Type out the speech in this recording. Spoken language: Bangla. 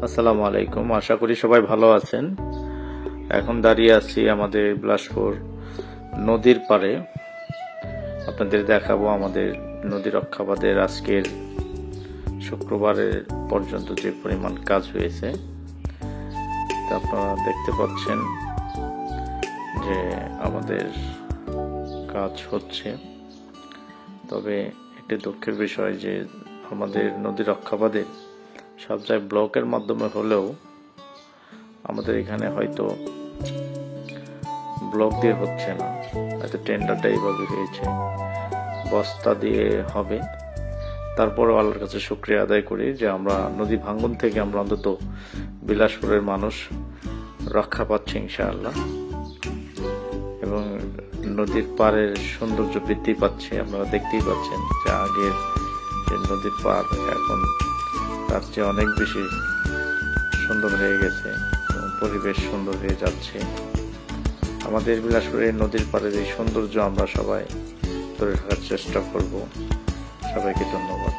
আসসালামু আলাইকুম। আশা করি সবাই ভালো আছেন। এখন দাঁড়িয়ে আছি আমাদের বিলাসপুর নদীর পাড়ে। আপনাদের দেখাবো আমাদের নদী রক্ষাবাদের আজকের শুক্রবারের পর্যন্ত যে পরিমাণ কাজ হয়েছে। আপনারা দেখতে পাচ্ছেন যে আমাদের কাজ হচ্ছে। তবে একটি দুঃখের বিষয় যে আমাদের নদী রক্ষাবাদে সব জায়গায় ব্লকের মাধ্যমে হলেও আমাদের এখানে হয়তো ব্লক দিয়ে হচ্ছে না, হয়তো টেন্ডারটা এইভাবে হয়েছে, বস্তা দিয়ে হবে। তারপরে আল্লাহর কাছে শুকরিয়া আদায় করি যে আমরা নদী ভাঙ্গন থেকে আমরা অন্তত বিলাসপুরের মানুষ রক্ষা পাচ্ছি ইনশাআল্লাহ, এবং নদীর পাড়ের সৌন্দর্য বৃদ্ধি পাচ্ছে। আপনারা দেখতেই পাচ্ছেন যে আগের যে নদীর পাড় এখন তার চেয়ে অনেক বেশি সুন্দর হয়ে গেছে এবং পরিবেশ সুন্দর হয়ে যাচ্ছে। আমাদের বিলাসপুরের নদীর পাড়ের এই সৌন্দর্য আমরা সবাই ধরে রাখার চেষ্টা করব। সবাইকে ধন্যবাদ।